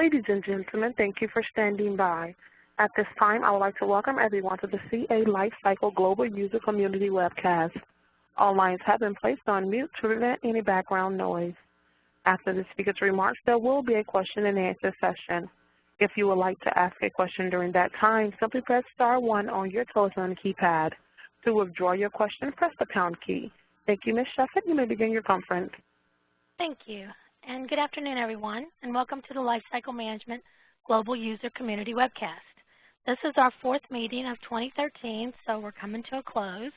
Ladies and gentlemen, thank you for standing by. At this time, I would like to welcome everyone to the CA Lifecycle Global User Community Webcast. All lines have been placed on mute to prevent any background noise. After the speaker's remarks, there will be a question-and-answer session. If you would like to ask a question during that time, simply press *1 on your telephone keypad. To withdraw your question, press the pound key. Thank you, Ms. Shefford. You may begin your conference. Thank you, and good afternoon, everyone, and welcome to the Lifecycle Management Global User Community Webcast. This is our 4th meeting of 2013, so we're coming to a close.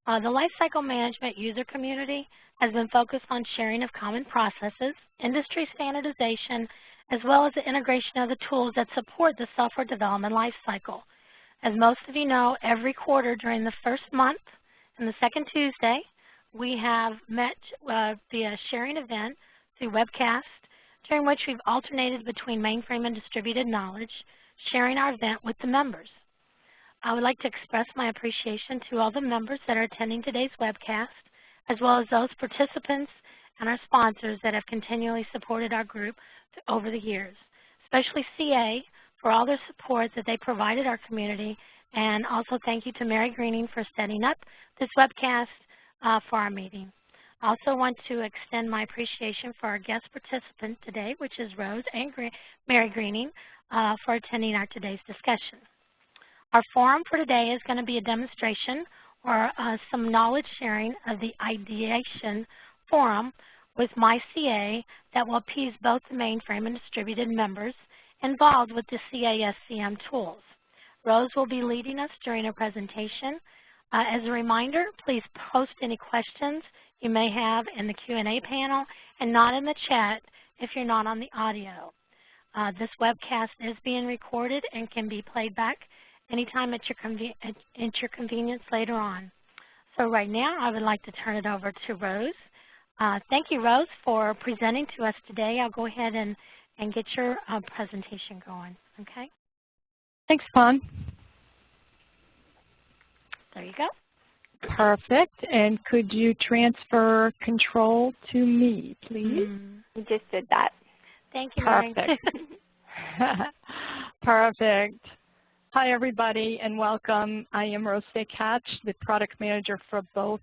The Lifecycle Management User Community has been focused on sharing of common processes, industry standardization, as well as the integration of the tools that support the software development lifecycle. As most of you know, every quarter during the first month and the second Tuesday, we have met via sharing event through Webcast, during which we've alternated between mainframe and distributed knowledge, sharing our event with the members. I would like to express my appreciation to all the members that are attending today's webcast, as well as those participants and our sponsors that have continually supported our group over the years, especially CA for all their support that they provided our community, and also thank you to Mary Greening for setting up this webcast for our meeting. I also want to extend my appreciation for our guest participant today, which is Rose and Mary Greening, for attending our today's discussion. Our forum for today is going to be a demonstration or some knowledge sharing of the Ideation Forum with MyCA that will appease both the mainframe and distributed members involved with the CASCM tools. Rose will be leading us during her presentation. As a reminder, please post any questions you may have in the Q&A panel and not in the chat if you're not on the audio. This webcast is being recorded and can be played back anytime at your convenience later on. So right now, I would like to turn it over to Rose. Thank you, Rose, for presenting to us today. I'll go ahead and get your presentation going, okay? Thanks, Pon. There you go. Perfect. And could you transfer control to me, please? We just did that. Thank you, Mary. Perfect. Perfect. Hi, everybody, and welcome. I am Rose Sakach, the product manager for both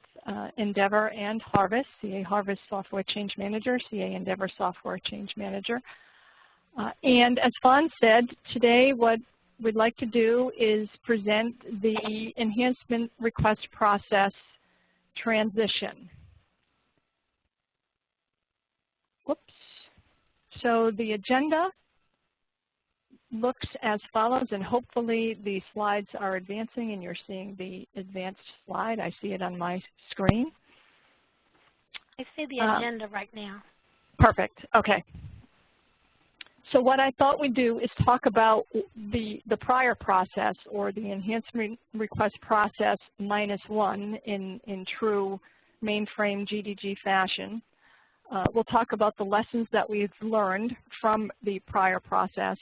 Endevor and Harvest, CA Harvest Software Change Manager, CA Endevor Software Change Manager. And as Fawn said, today what we'd like to do is present the enhancement request process transition. Whoops. So the agenda looks as follows, and hopefully the slides are advancing and you're seeing the advanced slide. I see it on my screen. I see the agenda right now. Perfect. Okay. So what I thought we'd do is talk about the prior process, or the enhancement request process -1 in true mainframe GDG fashion. We'll talk about the lessons that we've learned from the prior process.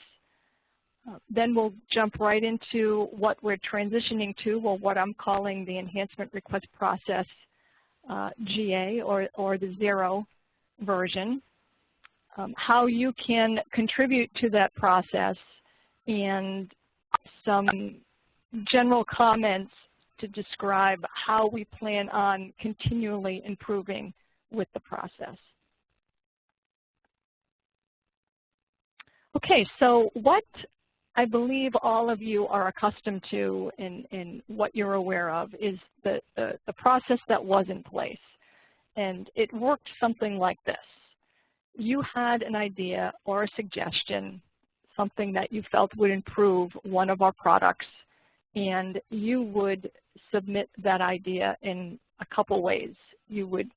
Then we'll jump right into what we're transitioning to, or what I'm calling the enhancement request process GA, or the 0 version. How you can contribute to that process, and some general comments to describe how we plan on continually improving with the process. Okay, so what I believe all of you are accustomed to, and what you're aware of, is the process that was in place. And it worked something like this. You had an idea or a suggestion, something that you felt would improve one of our products, and you would submit that idea in a couple ways. You would,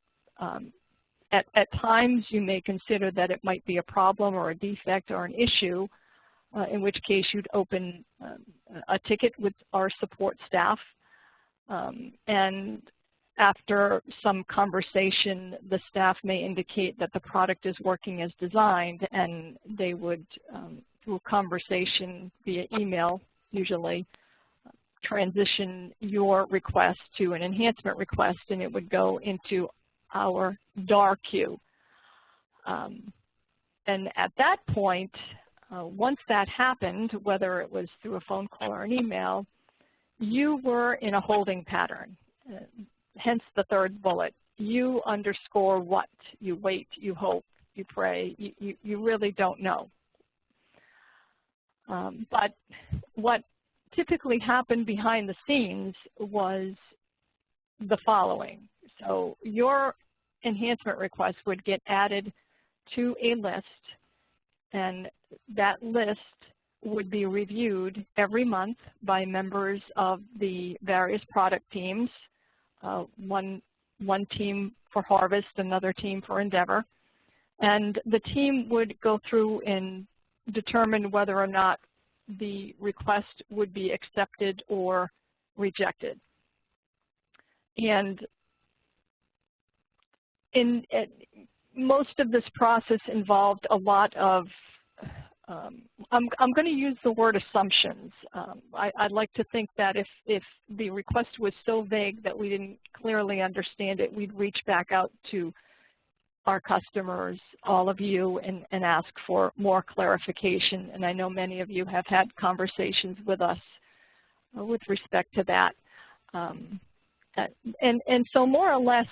at times, you may consider that it might be a problem or a defect or an issue, in which case you'd open a ticket with our support staff, and after some conversation, the staff may indicate that the product is working as designed, and they would, through conversation via email, usually, transition your request to an enhancement request, and it would go into our DAR queue. And at that point, once that happened, whether it was through a phone call or an email, you were in a holding pattern, hence the third bullet. You underscore what? You wait, you hope, you pray, you really don't know. But what typically happened behind the scenes was the following. So your enhancement request would get added to a list, and that list would be reviewed every month by members of the various product teams, one team for Harvest, another team for Endevor, and the team would go through and determine whether or not the request would be accepted or rejected. And most of this process involved a lot of, I'm going to use the word assumptions. I'd like to think that if the request was so vague that we didn't clearly understand it, we'd reach back out to our customers, all of you, and ask for more clarification. And I know many of you have had conversations with us with respect to that. And so more or less,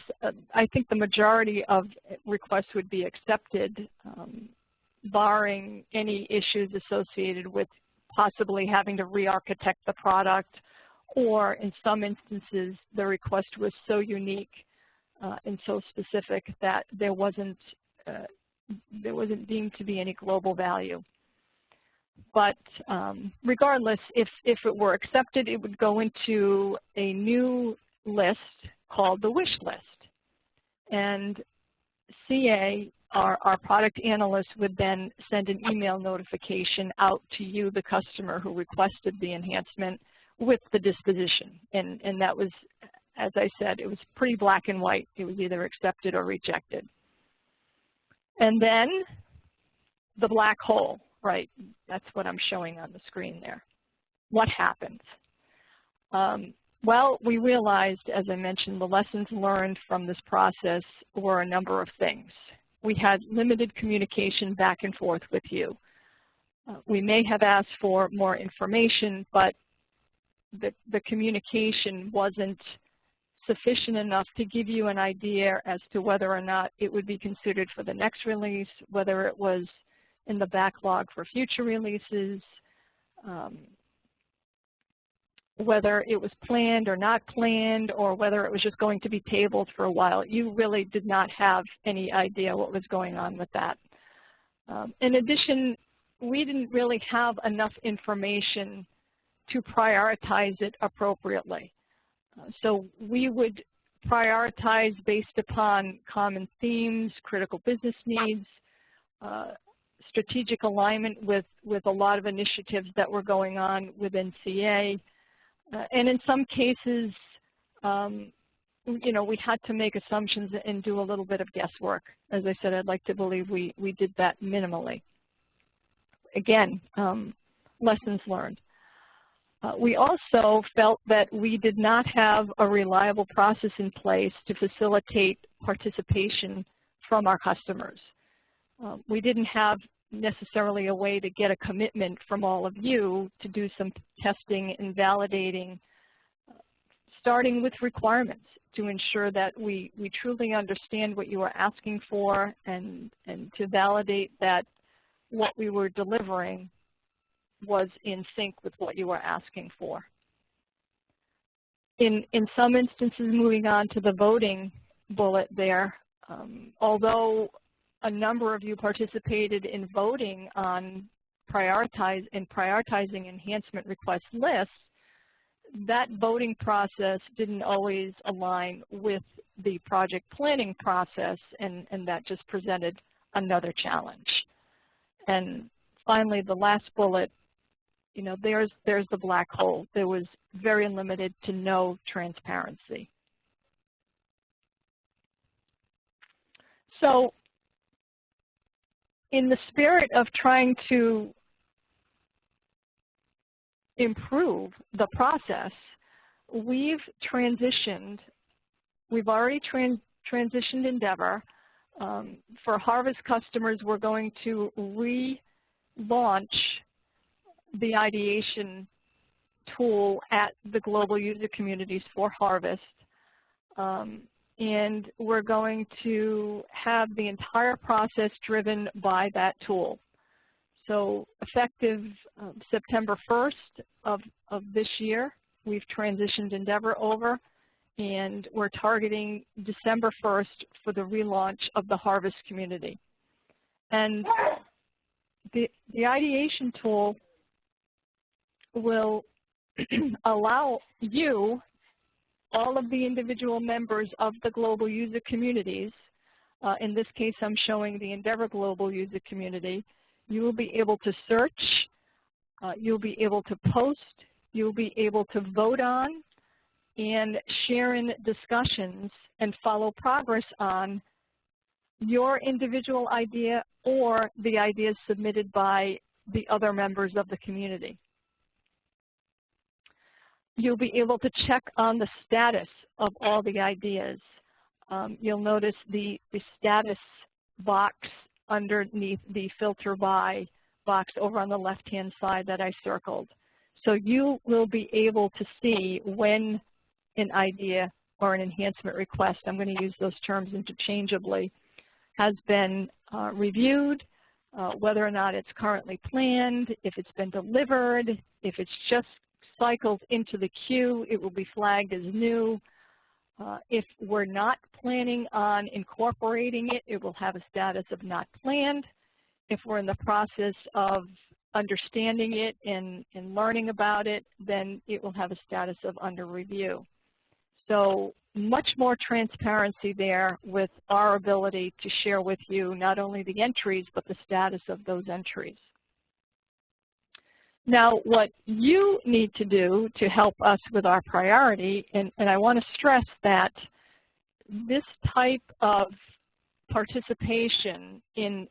I think the majority of requests would be accepted, barring any issues associated with possibly having to re-architect the product, or in some instances, the request was so unique and so specific that there wasn't deemed to be any global value. But regardless, if it were accepted, it would go into a new list called the wish list. And CA, our product analyst, would then send an email notification out to you, the customer who requested the enhancement, with the disposition. And that was, as I said, it was pretty black and white. It was either accepted or rejected. And then the black hole, right? That's what I'm showing on the screen there. What happens? Well, we realized, as I mentioned, the lessons learned from this process were a number of things. We had limited communication back and forth with you. We may have asked for more information, but the communication wasn't sufficient enough to give you an idea as to whether or not it would be considered for the next release, whether it was in the backlog for future releases, whether it was planned or not planned, or whether it was just going to be tabled for a while. You really did not have any idea what was going on with that. In addition, we didn't really have enough information to prioritize it appropriately. So we would prioritize based upon common themes, critical business needs, strategic alignment with a lot of initiatives that were going on within CA. And in some cases, you know, we had to make assumptions and do a little bit of guesswork. As I said, I'd like to believe we did that minimally. Again, lessons learned. We also felt that we did not have a reliable process in place to facilitate participation from our customers. We didn't have necessarily a way to get a commitment from all of you to do some testing and validating, starting with requirements to ensure that we truly understand what you are asking for, and to validate that what we were delivering was in sync with what you were asking for. In some instances, moving on to the voting bullet there, although a number of you participated in voting on prioritizing enhancement request lists, that voting process didn't always align with the project planning process, and that just presented another challenge. And finally, the last bullet, you know, there's the black hole. There was very limited to no transparency. So in the spirit of trying to improve the process, we've already transitioned Endevor. For Harvest customers, we're going to launch the ideation tool at the Global User Communities for Harvest. And we're going to have the entire process driven by that tool. So effective September 1st of this year, we've transitioned Endevor over, and we're targeting December 1st for the relaunch of the Harvest community. And the ideation tool will allow you, all of the individual members of the global user communities, in this case I'm showing the Endevor global user community, you will be able to search, you'll be able to post, you'll be able to vote on and share in discussions and follow progress on your individual idea or the ideas submitted by the other members of the community. You'll be able to check on the status of all the ideas. You'll notice the status box underneath the filter by box over on the left-hand side that I circled. So you will be able to see when an idea or an enhancement request, I'm going to use those terms interchangeably, has been reviewed, whether or not it's currently planned, if it's been delivered, if it's just cycled into the queue, it will be flagged as new. If we're not planning on incorporating it, it will have a status of not planned. If we're in the process of understanding it and learning about it, then it will have a status of under review. So much more transparency there with our ability to share with you not only the entries, but the status of those entries. Now, what you need to do to help us with our priority, and I want to stress that this type of participation in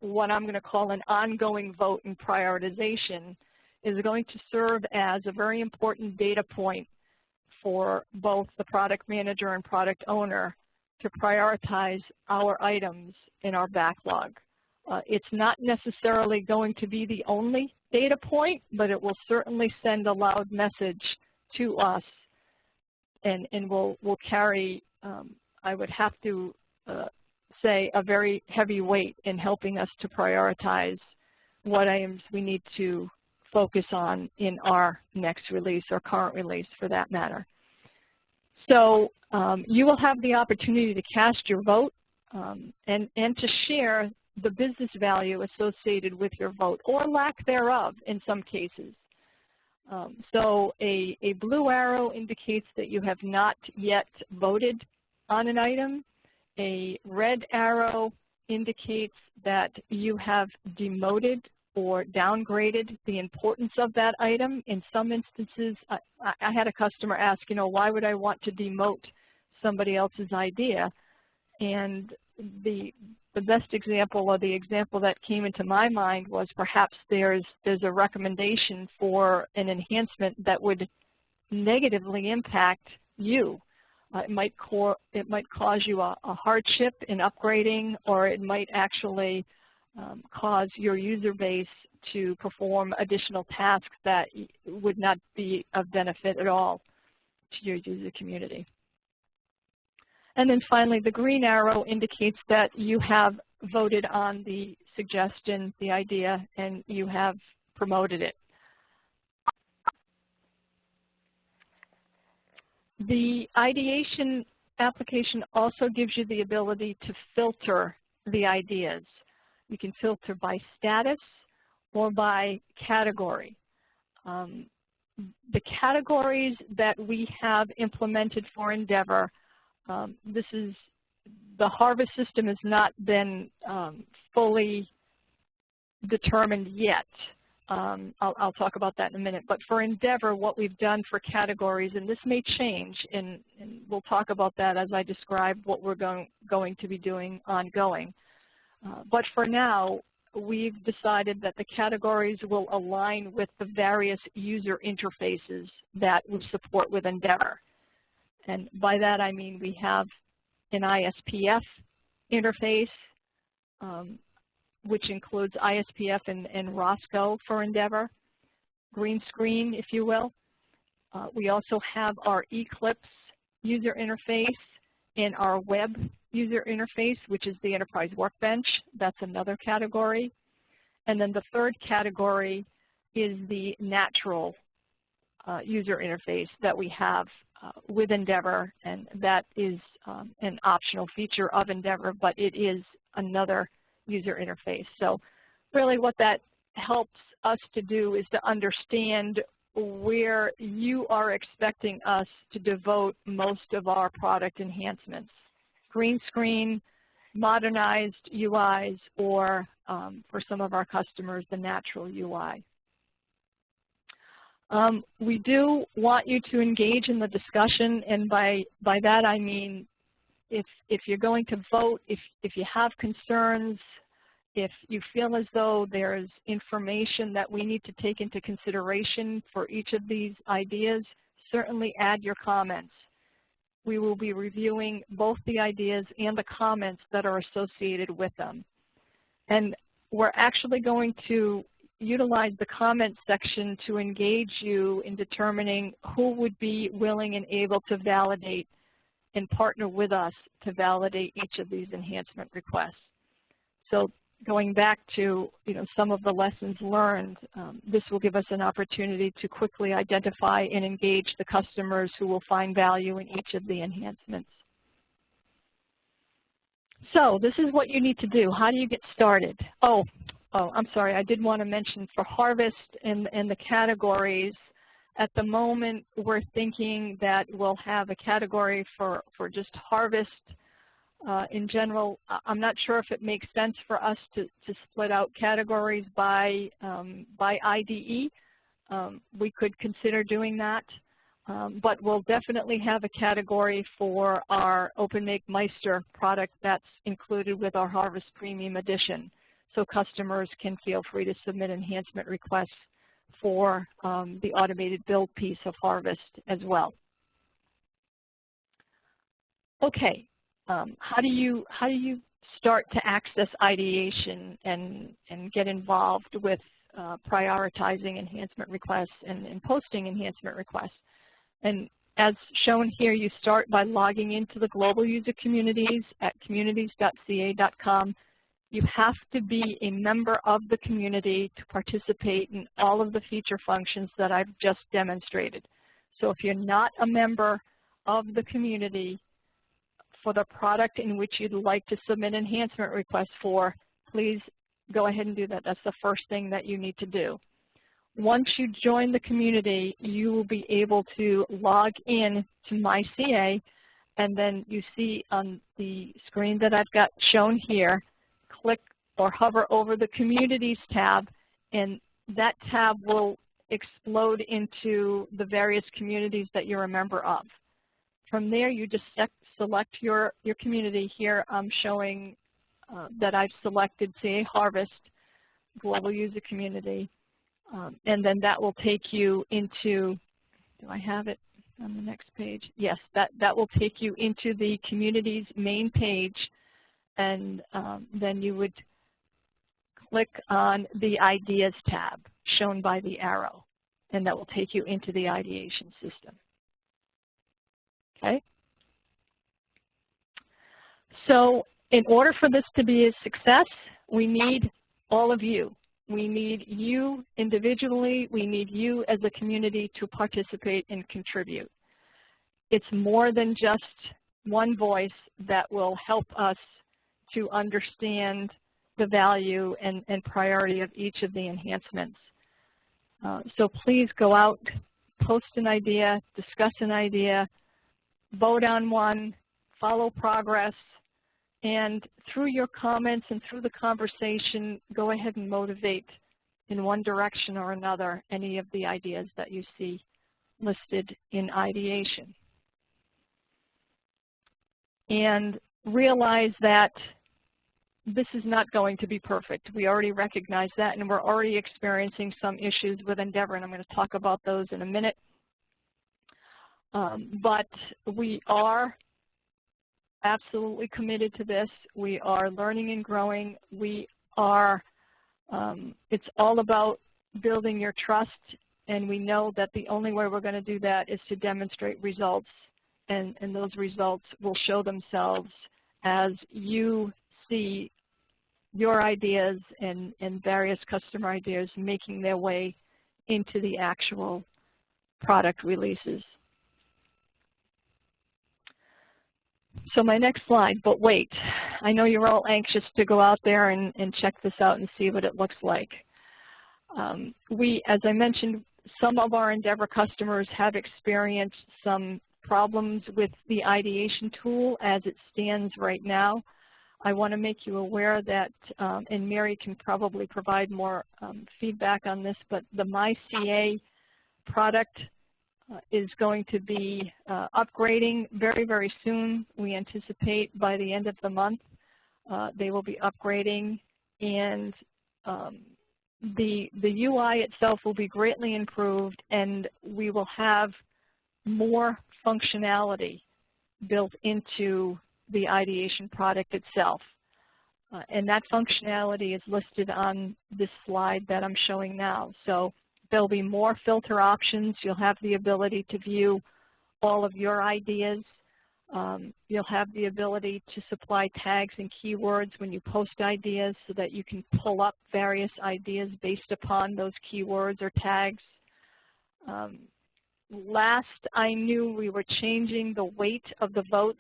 what I'm going to call an ongoing vote and prioritization is going to serve as a very important data point for both the product manager and product owner to prioritize our items in our backlog. It's not necessarily going to be the only data point, but it will certainly send a loud message to us and will carry, I would have to say, a very heavy weight in helping us to prioritize what items we need to focus on in our next release or current release for that matter. So you will have the opportunity to cast your vote and to share the business value associated with your vote, or lack thereof in some cases. So a blue arrow indicates that you have not yet voted on an item. A red arrow indicates that you have demoted or downgraded the importance of that item. In some instances, I had a customer ask, you know, why would I want to demote somebody else's idea? And the best example, or the example that came into my mind, was perhaps there's a recommendation for an enhancement that would negatively impact you. It might cause you a hardship in upgrading, or it might actually cause your user base to perform additional tasks that would not be of benefit at all to your user community. And then finally, the green arrow indicates that you have voted on the suggestion, the idea, and you have promoted it. The ideation application also gives you the ability to filter the ideas. You can filter by status or by category. The categories that we have implemented for Endevor, the Harvest system has not been fully determined yet. I'll talk about that in a minute. But for Endevor, what we've done for categories, and this may change, and we'll talk about that as I describe what we're going to be doing ongoing. But for now, we've decided that the categories will align with the various user interfaces that we support with Endevor. And by that I mean we have an ISPF interface, which includes ISPF and Roscoe for Endevor, green screen, if you will. We also have our Eclipse user interface and our web user interface, which is the Enterprise Workbench. That's another category. And then the third category is the natural user interface that we have with Endevor, and that is an optional feature of Endevor, but it is another user interface. So really what that helps us to do is to understand where you are expecting us to devote most of our product enhancements. Green screen, modernized UIs, or for some of our customers, the natural UI. We do want you to engage in the discussion, and by that I mean if you're going to vote, if you have concerns, if you feel as though there's information that we need to take into consideration for each of these ideas, certainly add your comments. We will be reviewing both the ideas and the comments that are associated with them. And we're actually going to utilize the comment section to engage you in determining who would be willing and able to validate and partner with us to validate each of these enhancement requests. So going back to some of the lessons learned, this will give us an opportunity to quickly identify and engage the customers who will find value in each of the enhancements. So this is what you need to do. How do you get started? Oh, I'm sorry, I did want to mention for Harvest and the categories, at the moment we're thinking that we'll have a category for just Harvest. In general, I'm not sure if it makes sense for us to split out categories by IDE. We could consider doing that, but we'll definitely have a category for our OpenMake Meister product that's included with our Harvest Premium Edition, so customers can feel free to submit enhancement requests for the automated build piece of Harvest as well. Okay. How do you start to access ideation and get involved with prioritizing enhancement requests and posting enhancement requests? And as shown here, you start by logging into the global user communities at communities.ca.com. You have to be a member of the community to participate in all of the feature functions that I've just demonstrated. So if you're not a member of the community for the product in which you'd like to submit enhancement requests for, please go ahead and do that. That's the first thing that you need to do. Once you join the community, you will be able to log in to MyCA, and then you see on the screen that I've got shown here, click or hover over the Communities tab, and that tab will explode into the various communities that you're a member of. From there, you just select your community. Here I'm showing that I've selected CA Harvest, Global User Community, and then that will take you into, do I have it on the next page? Yes, that will take you into the community's main page, and then you would click on the Ideas tab shown by the arrow, and that will take you into the ideation system. Okay? So in order for this to be a success, we need all of you. We need you individually. We need you as a community to participate and contribute. It's more than just one voice that will help us to understand the value and priority of each of the enhancements. So please go out, post an idea, discuss an idea, vote on one, follow progress, and through your comments and through the conversation, go ahead and motivate in one direction or another any of the ideas that you see listed in ideation. And realize that this is not going to be perfect. We already recognize that, and we're already experiencing some issues with Endevor, and I'm going to talk about those in a minute. But we are absolutely committed to this. We are learning and growing. We are, it's all about building your trust, and we know that the only way we're going to do that is to demonstrate results, and those results will show themselves as you see your ideas and various customer ideas making their way into the actual product releases. So my next slide, but wait, I know you're all anxious to go out there and check this out and see what it looks like. As I mentioned, some of our Endevor customers have experienced some problems with the ideation tool as it stands right now. I want to make you aware that, and Mary can probably provide more feedback on this, but the MyCA product is going to be upgrading very, very soon. We anticipate by the end of the month they will be upgrading, and the UI itself will be greatly improved, and we will have more functionality built into the ideation product itself. And that functionality is listed on this slide that I'm showing now. So there'll be more filter options. You'll have the ability to view all of your ideas. You'll have the ability to supply tags and keywords when you post ideas so that you can pull up various ideas based upon those keywords or tags. Last I knew, we were changing the weight of the votes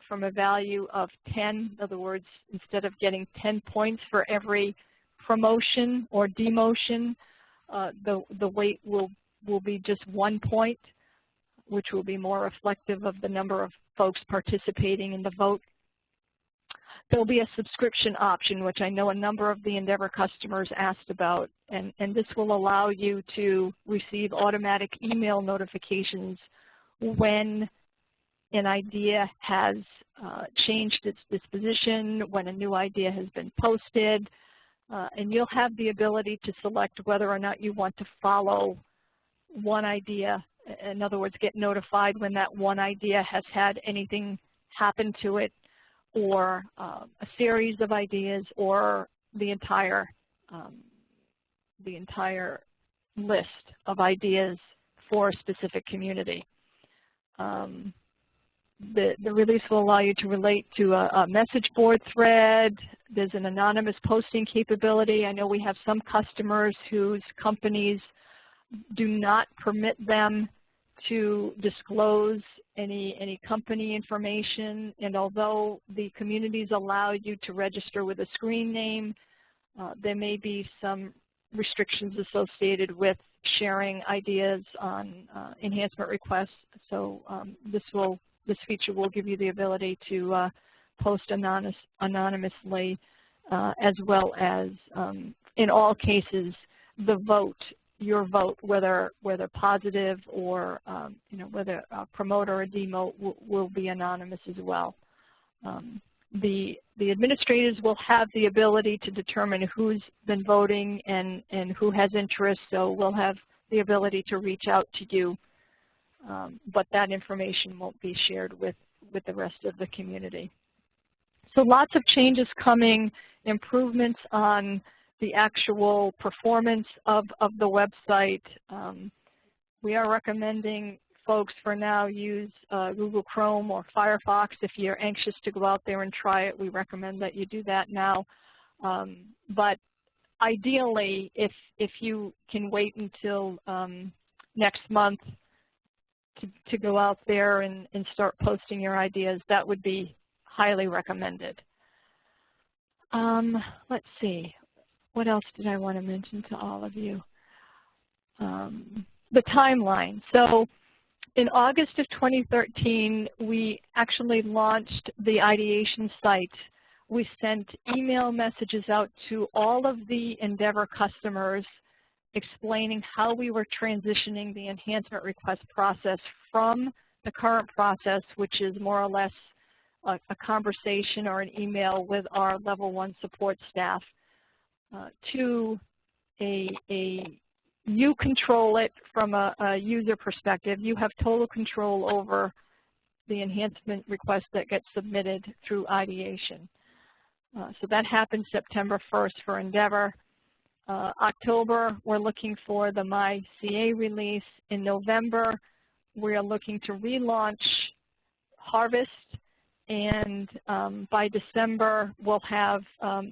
from a value of 10. In other words, instead of getting 10 points for every promotion or demotion, the weight will be just 1 point, which will be more reflective of the number of folks participating in the vote. There'll be a subscription option, which I know a number of the Endevor customers asked about, and this will allow you to receive automatic email notifications when an idea has changed its disposition, when a new idea has been posted, and you'll have the ability to select whether or not you want to follow one idea. In other words, get notified when that one idea has had anything happen to it, or a series of ideas, or the entire list of ideas for a specific community. The release will allow you to relate to a message board thread. There's an anonymous posting capability. I know we have some customers whose companies do not permit them to disclose any company information, and although the communities allow you to register with a screen name, there may be some restrictions associated with sharing ideas on enhancement requests. So this feature will give you the ability to post anonymously, as well as, in all cases, the vote, your vote, whether positive or whether a promote or a demote will be anonymous as well. The administrators will have the ability to determine who's been voting and who has interest, so we'll have the ability to reach out to you, but that information won't be shared with the rest of the community. So lots of changes coming, improvements on the actual performance of the website. We are recommending folks for now use Google Chrome or Firefox. If you're anxious to go out there and try it, we recommend that you do that now. But ideally, if you can wait until next month to go out there and start posting your ideas, that would be highly recommended. Let's see. What else did I want to mention to all of you? The timeline. So in August of 2013, we actually launched the ideation site. We sent email messages out to all of the Endevor customers explaining how we were transitioning the enhancement request process from the current process, which is more or less a conversation or an email with our level 1 support staff, to you control it from a user perspective. You have total control over the enhancement request that gets submitted through ideation. So that happened September 1st for Endevor. October, we're looking for the My CA release. In November, we are looking to relaunch Harvest, and by December, we'll have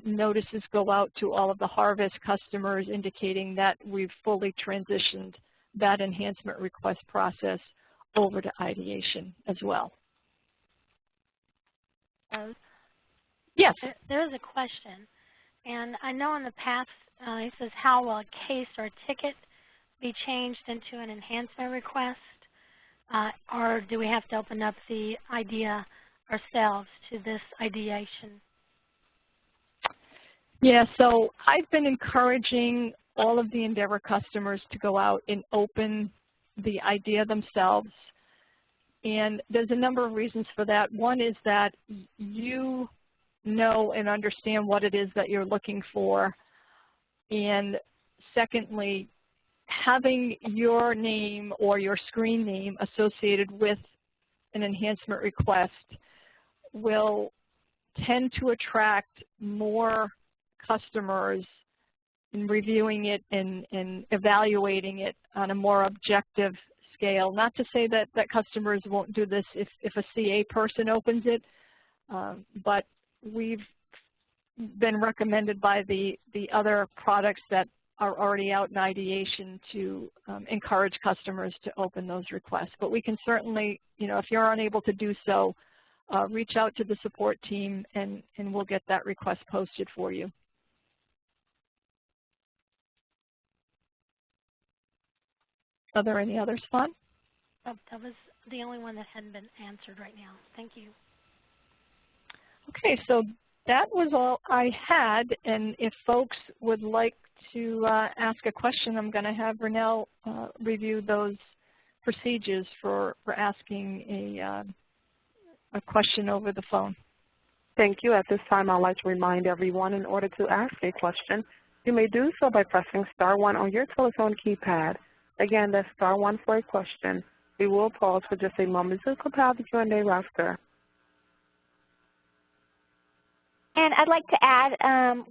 notices go out to all of the Harvest customers indicating that we've fully transitioned that enhancement request process over to Ideation as well. Yes? There is a question, and I know in the past, it says, how will a case or a ticket be changed into an enhancement request? Or do we have to open up the idea ourselves to this ideation? Yeah, so I've been encouraging all of the Endevor customers to go out and open the idea themselves. And there's a number of reasons for that. One is that you know and understand what it is that you're looking for. And secondly, having your name or your screen name associated with an enhancement request will tend to attract more customers in reviewing it and evaluating it on a more objective scale. Not to say that customers won't do this if a CA person opens it, but we've been recommended by the other products that are already out in ideation to encourage customers to open those requests. But we can certainly, if you're unable to do so, reach out to the support team and we'll get that request posted for you. Are there any others, Fawn? Oh, that was the only one that hadn't been answered right now. Thank you. Okay, so that was all I had, and if folks would like to ask a question, I'm going to have Renelle review those procedures for asking a question over the phone. Thank you. At this time, I'd like to remind everyone, in order to ask a question, you may do so by pressing *1 on your telephone keypad. Again, that's *1 for a question. We will pause for just a moment to compile the Q&A roster. And I'd like to add,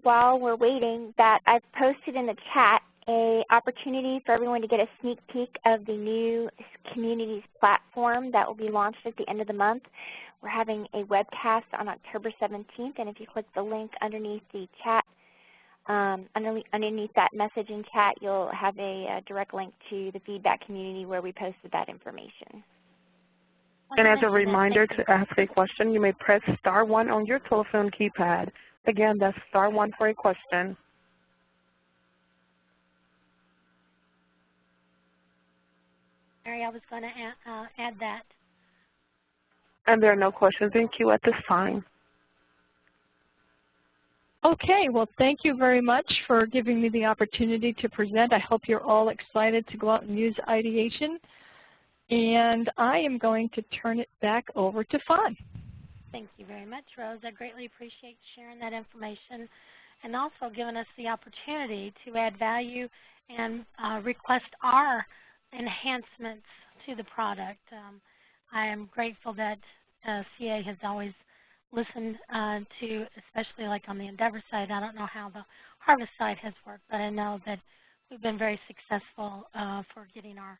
while we're waiting, that I've posted in the chat an opportunity for everyone to get a sneak peek of the new communities platform that will be launched at the end of the month. We're having a webcast on October 17th, and if you click the link underneath the chat, underneath that messaging chat, you'll have a direct link to the feedback community where we posted that information. And as a reminder, to ask a question, you may press *1 on your telephone keypad. Again, that's *1 for a question. Mary, I was going to add that. And there are no questions in queue at this time. Okay, well, thank you very much for giving me the opportunity to present. I hope you're all excited to go out and use Ideation. And I am going to turn it back over to Fawn. Thank you very much, Rose. I greatly appreciate sharing that information and also giving us the opportunity to add value and request our enhancements to the product. I am grateful that CA has always listened to, especially like on the Endevor side. I don't know how the Harvest side has worked, but I know that we've been very successful for getting our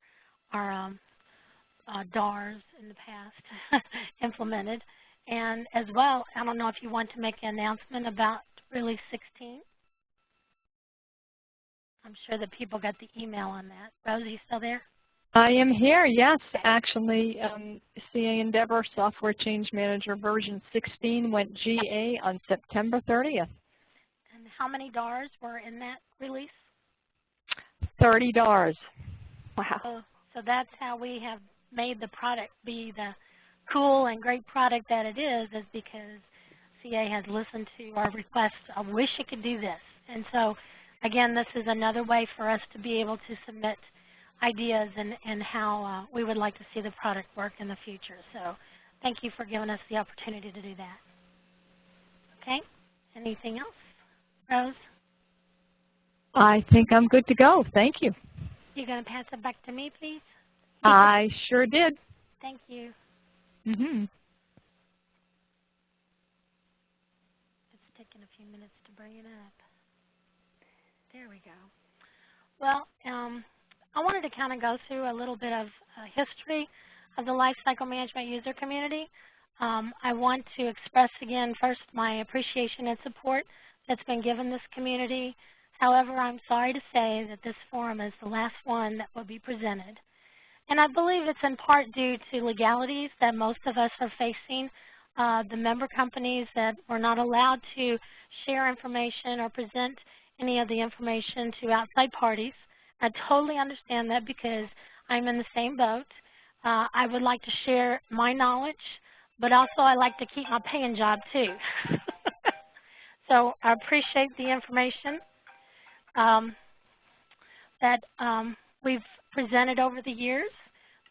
DARs in the past implemented. And as well, I don't know if you want to make an announcement about Release 16. I'm sure that people got the email on that. Rose, are you still there? I am here, yes. Actually, CA Endevor Software Change Manager version 16 went GA on September 30th. And how many DARs were in that release? 30 DARs. Wow. So that's how we have made the product be the cool and great product that it is because CA has listened to our requests. I wish it could do this. And so, again, this is another way for us to be able to submit ideas and how we would like to see the product work in the future. So thank you for giving us the opportunity to do that. Okay, anything else? Rose? I think I'm good to go. Thank you. You're going to pass it back to me, please? I sure did. Thank you. Mm-hmm. It's taking a few minutes to bring it up. There we go. Well, I wanted to kind of go through a little bit of history of the lifecycle management user community. I want to express again first my appreciation and support that's been given this community. However, I'm sorry to say that this forum is the last one that will be presented. And I believe it's in part due to legalities that most of us are facing. The member companies that were not allowed to share information or present any of the information to outside parties. I totally understand that because I'm in the same boat. I would like to share my knowledge, but also I like to keep my paying job too. So I appreciate the information that we've presented over the years.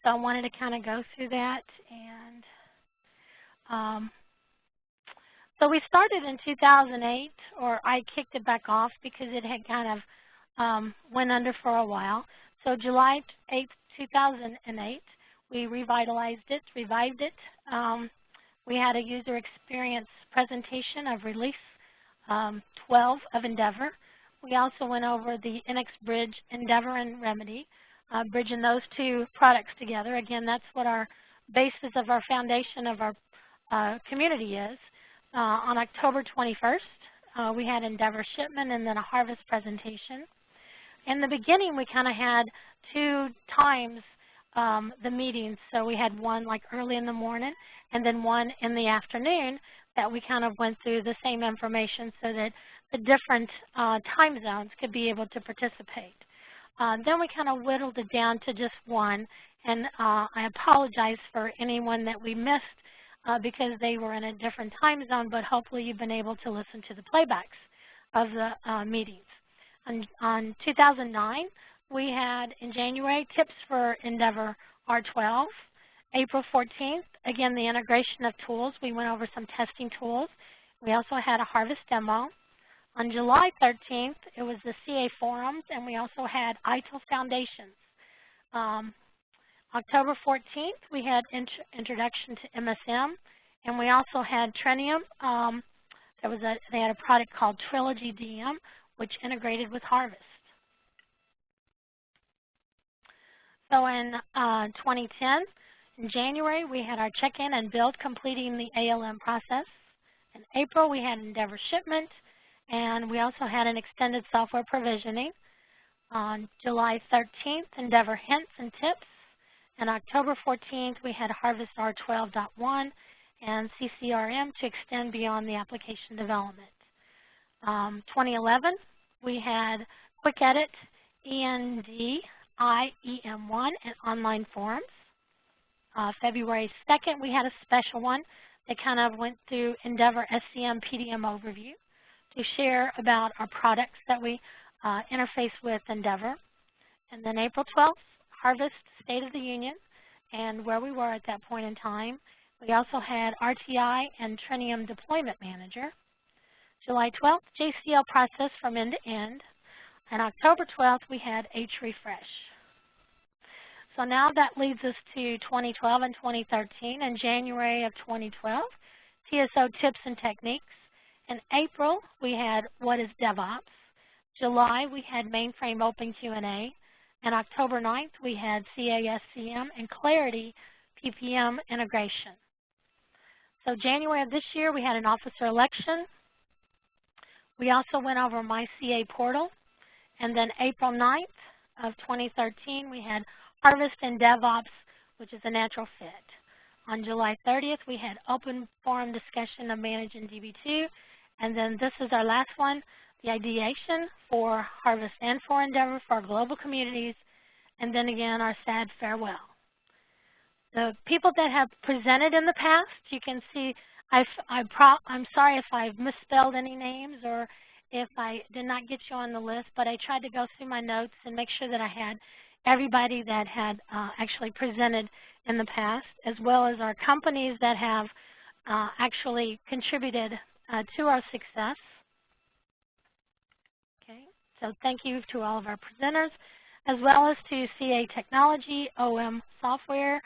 So I wanted to kind of go through that. And so we started in 2008, or I kicked it back off because it had kind of went under for a while. So July 8th, 2008, we revitalized it, revived it. We had a user experience presentation of release 12 of Endevor. We also went over the NX Bridge, Endevor and Remedy, bridging those two products together. Again, that's what our basis of our foundation of our community is. On October 21st, we had Endevor shipment and then a harvest presentation. In the beginning, we kind of had 2 times the meetings. So we had one like early in the morning and then one in the afternoon that we kind of went through the same information so that the different time zones could be able to participate. Then we kind of whittled it down to just one, and I apologize for anyone that we missed because they were in a different time zone, but hopefully you've been able to listen to the playbacks of the meetings. On 2009, we had in January tips for Endevor R12. April 14th, again, the integration of tools. We went over some testing tools. We also had a harvest demo. On July 13th, it was the CA forums, and we also had ITIL foundations. October 14th, we had introduction to MSM, and we also had Trinium. They had a product called Trilogy DM, which integrated with Harvest. So in 2010, in January, we had our check-in and build completing the ALM process. In April, we had Endevor shipment, and we also had an extended software provisioning. On July 13th, Endevor hints and tips. And October 14th, we had Harvest R12.1 and CCRM to extend beyond the application development. 2011, we had Quick Edit, END, IEM1, and online forums. February 2nd, we had a special one that kind of went through Endevor SCM PDM overview to share about our products that we interface with Endevor. And then April 12th, Harvest State of the Union and where we were at that point in time. We also had RTI and Trinium Deployment Manager. July 12th, JCL process from end to end. And October 12th, we had H-Refresh. So now that leads us to 2012 and 2013. In January of 2012, TSO tips and techniques. In April, we had What is DevOps? July, we had Mainframe Open Q&A. And October 9th, we had CASCM and Clarity PPM integration. So January of this year, we had an officer election. We also went over My CA portal. And then April 9th of 2013, we had Harvest and DevOps, which is a natural fit. On July 30th, we had open forum discussion of managing DB2. And then this is our last one, the ideation for Harvest and for Endevor for our global communities. And then again, our sad farewell. The people that have presented in the past, you can see, I'm sorry if I've misspelled any names or if I did not get you on the list, but I tried to go through my notes and make sure that I had everybody that had actually presented in the past, as well as our companies that have actually contributed to our success. Okay, so thank you to all of our presenters, as well as to CA Technology, OM Software.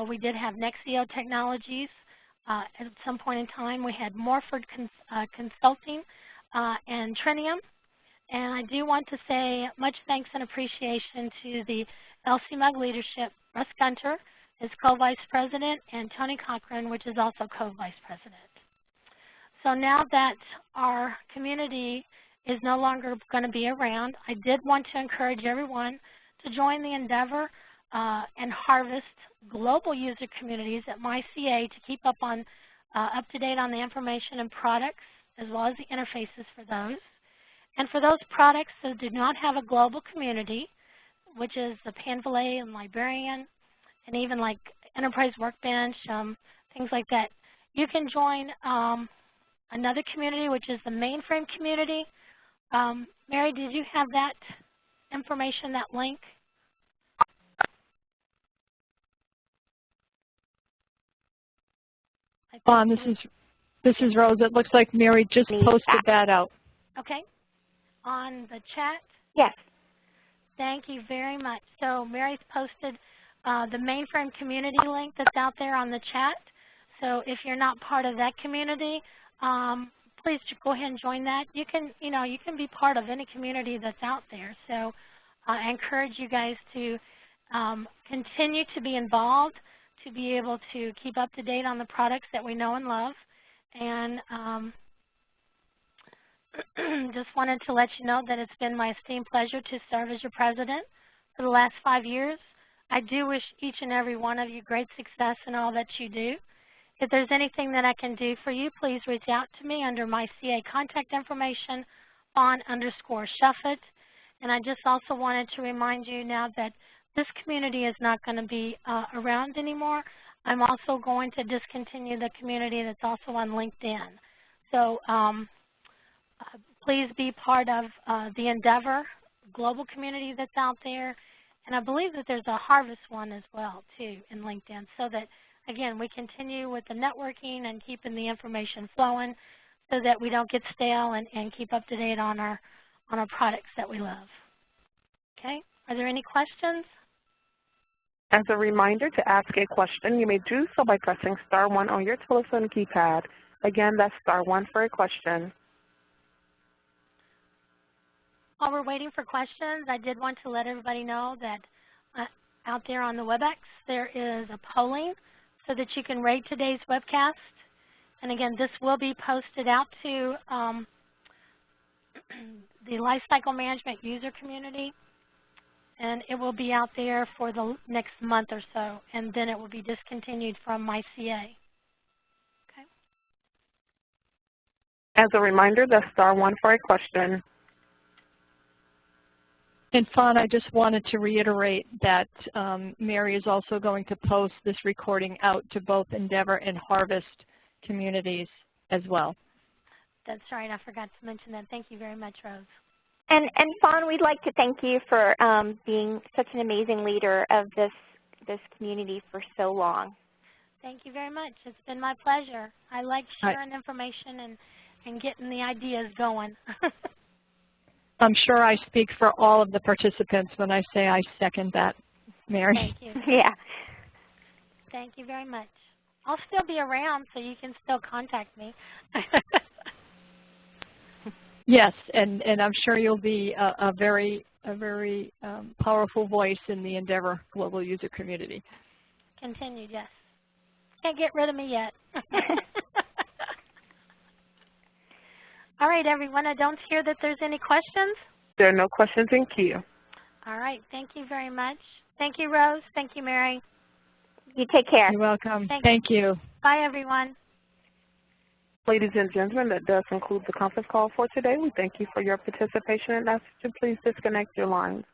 We did have Nexio Technologies. At some point in time, we had Morford Consulting, and Trinium. And I do want to say much thanks and appreciation to the LCMUG leadership. Russ Gunter is co-vice president, and Tony Cochran, which is also co-vice president. So now that our community is no longer going to be around, I did want to encourage everyone to join the Endevor and Harvest global user communities at MyCA to keep up to date on the information and products, as well as the interfaces for those. And for those products that do not have a global community, which is the Panvalet and Librarian, and even like Enterprise Workbench, things like that, you can join another community, which is the mainframe community. Mary, did you have that information, that link? This is Rose. It looks like Mary just posted that out. Okay. On the chat? Yes. Thank you very much. So Mary's posted the mainframe community link that's out there on the chat. So if you're not part of that community, please go ahead and join that. You can be part of any community that's out there. So I encourage you guys to continue to be involved, to be able to keep up to date on the products that we know and love. And just wanted to let you know that it's been my esteemed pleasure to serve as your president for the last 5 years. I do wish each and every one of you great success in all that you do. If there's anything that I can do for you, please reach out to me under my CA contact information, _Shuffett. And I just also wanted to remind you now that this community is not going to be around anymore. I'm also going to discontinue the community that's also on LinkedIn. So please be part of the Endevor global community that's out there. And I believe that there's a Harvest one as well, too, in LinkedIn, so that, again, we continue with the networking and keeping the information flowing so that we don't get stale and keep up to date on our products that we love. Okay? Are there any questions? As a reminder, to ask a question, you may do so by pressing *1 on your telephone keypad. Again, that's *1 for a question. While we're waiting for questions, I did want to let everybody know that out there on the WebEx, there is a polling so that you can rate today's webcast. And again, this will be posted out to the Lifecycle Management user community. And it will be out there for the next month or so, and then it will be discontinued from MyCA. Okay. As a reminder, that's *1 for a question. And Fawn, I just wanted to reiterate that Mary is also going to post this recording out to both Endevor and Harvest communities as well. That's right. I forgot to mention that. Thank you very much, Rose. And Fawn, we'd like to thank you for being such an amazing leader of this community for so long. Thank you very much. It's been my pleasure. I like sharing information and getting the ideas going. I'm sure I speak for all of the participants when I say I second that, Mary. Thank you. Yeah. Thank you very much. I'll still be around, so you can still contact me. Yes, and I'm sure you'll be a very powerful voice in the Endevor global user community. Continued, yes. Can't get rid of me yet. All right, everyone. I don't hear that there's any questions. There are no questions in queue. All right. Thank you very much. Thank you, Rose. Thank you, Mary. You take care. You're welcome. Thank you. Bye, everyone. Ladies and gentlemen, that does conclude the conference call for today. We thank you for your participation and ask you to please disconnect your lines.